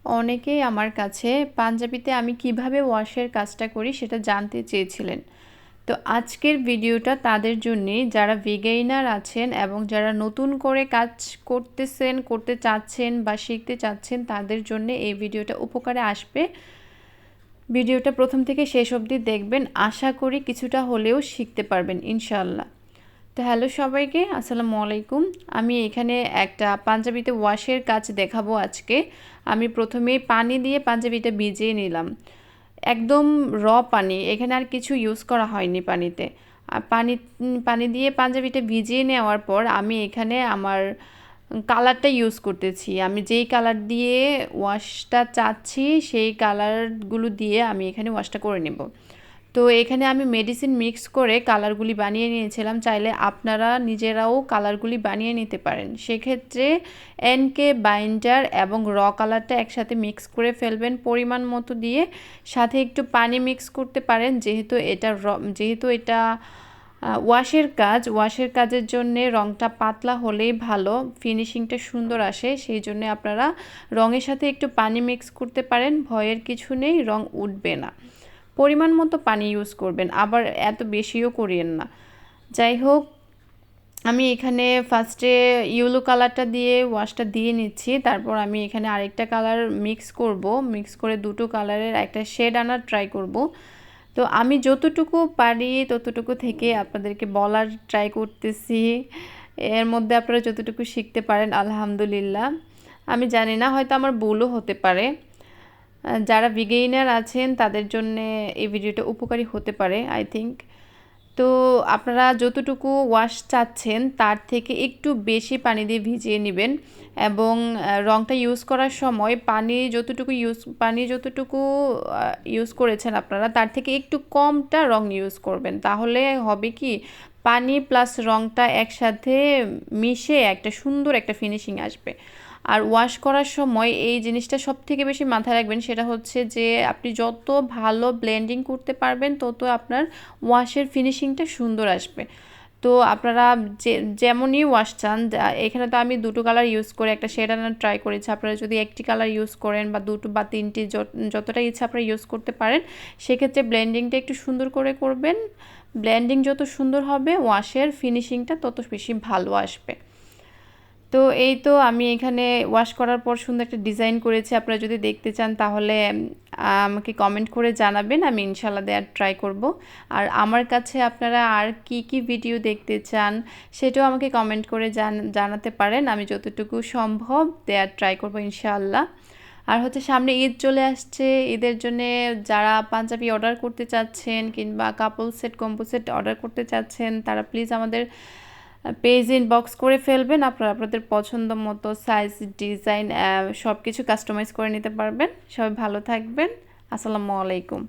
অনেকেই আমার কাছে পাঞ্জাবিতে আমি কিভাবে ওয়াশের কাজটা করি সেটা জানতে চেয়েছিলেন। তো আজকের ভিডিওটা তাদের জন্যে যারা বিগিনার আছেন এবং যারা নতুন করে কাজ করতে চাচ্ছেন বা শিখতে চাচ্ছেন তাদের জন্য এই ভিডিওটা উপকারে আসবে। ভিডিওটা প্রথম থেকে শেষ অবধি দেখবেন, আশা করি কিছুটা হলেও শিখতে পারবেন ইনশাআল্লাহ। তো হ্যালো সবাইকে, আসসালামু আলাইকুম। আমি এখানে একটা পাঞ্জাবিতে ওয়াশের কাজ দেখাবো আজকে। আমি প্রথমে পানি দিয়ে পাঞ্জাবিটা ভিজিয়ে নিলাম, একদম পানি, এখানে আর কিছু ইউজ করা হয়নি পানিতে। আর পানি দিয়ে পাঞ্জাবিটা ভিজিয়ে নেওয়ার পর আমি এখানে আমার কালারটা ইউজ করতেছি। আমি যেই কালার দিয়ে ওয়াশটা চাচ্ছি সেই কালারগুলো দিয়ে আমি এখানে ওয়াশটা করে নেব। তো এখানে আমি মেডিসিন মিক্স করে কালারগুলি বানিয়ে নিয়েছিলাম, চাইলে আপনারা নিজেরাও কালারগুলি বানিয়ে নিতে পারেন। সেক্ষেত্রে এনকে বাইন্ডার এবং কালারটা একসাথে মিক্স করে ফেলবেন পরিমাণ মতো দিয়ে, সাথে একটু পানি মিক্স করতে পারেন যেহেতু এটা ওয়াশের কাজের জন্য রঙটা পাতলা হলেই ভালো, ফিনিশিংটা সুন্দর আসে। সেই জন্য আপনারা রঙের সাথে একটু পানি মিক্স করতে পারেন, ভয়ের কিছু নেই, রং উঠবে না। পরিমাণ মতো পানি ইউজ করবেন, আবার এত বেশিও করিয়েন না। যাই হোক, আমি এখানে ফার্স্টে ইয়েলো কালারটা দিয়ে ওয়াশটা দিয়ে নিচ্ছি, তারপর আমি এখানে আরেকটা কালার মিক্স করে দুটো কালারের একটা শেড আনার ট্রাই করব। তো আমি যতটুকু পারি ততটুকু থেকে আপনাদেরকে বলার ট্রাই করতেছি। এর মধ্যে আপনারা যতটুকু শিখতে পারেন আলহামদুলিল্লাহ। আমি জানি না, হয়তো আমার ভুলও হতে পারে। যারা বিগিনার আছেন তাদের জন্য এই ভিডিওটা উপকারী হতে পারে আই থিঙ্ক। তো আপনারা যতটুকু ওয়াশ চাচ্ছেন তার থেকে একটু বেশি পানি দিয়ে ভিজিয়ে নেবেন, এবং রঙটা ইউজ করার সময় পানি যতটুকু ইউজ করেছেন আপনারা তার থেকে একটু কমটা রং ইউজ করবেন। তাহলে হবে কি, পানি প্লাস রঙটা একসাথে মিশে একটা সুন্দর একটা ফিনিশিং আসবে। আর ওয়াশ করার সময় এই জিনিসটা সবথেকে বেশি মাথায় রাখবেন, সেটা হচ্ছে যে আপনি যত ভালো ব্লেন্ডিং করতে পারবেন তত আপনার ওয়াশের ফিনিশিংটা সুন্দর আসবে। তো আপনারা যেমনই ওয়াশ চান, এখানে তো আমি দুটো কালার ইউজ করে একটা শেড আনার ট্রাই করেছি। আপনারা যদি একটি কালার ইউজ করেন বা দুটো বা তিনটি যতটা ইচ্ছা আপনারা ইউজ করতে পারেন, সেক্ষেত্রে ব্লেন্ডিংটা একটু সুন্দর করে করবেন। ব্লেন্ডিং যত সুন্দর হবে ওয়াশের ফিনিশিংটা তত বেশি ভালো আসবে। তো এই তো আমি এখানে ওয়াশ করার পর সুন্দর একটা ডিজাইন করেছি। আপনারা যদি দেখতে চান তাহলে আমাকে কমেন্ট করে জানাবেন, আমি ইনশাল্লাহ দেওয়ার ট্রাই করব। আর আমার কাছে আপনারা আর কি ভিডিও দেখতে চান সেটাও আমাকে কমেন্ট করে জানাতে পারেন, আমি যতটুকু সম্ভব দেওয়ার ট্রাই করব ইনশাআল্লাহ। আর হচ্ছে সামনে ঈদ চলে আসছে, ঈদের জন্যে যারা পাঞ্জাবি অর্ডার করতে চাচ্ছেন কিংবা কাপল সেট কম্বো সেট অর্ডার করতে চাচ্ছেন তারা প্লিজ আমাদের পেজ ইনবক্স করে ফেলবেন। আপনারা আপনাদের পছন্দ মতো সাইজ, ডিজাইন সব কিছু কাস্টমাইজ করে নিতে পারবেন। সবাই ভালো থাকবেন। আসসালামু আলাইকুম।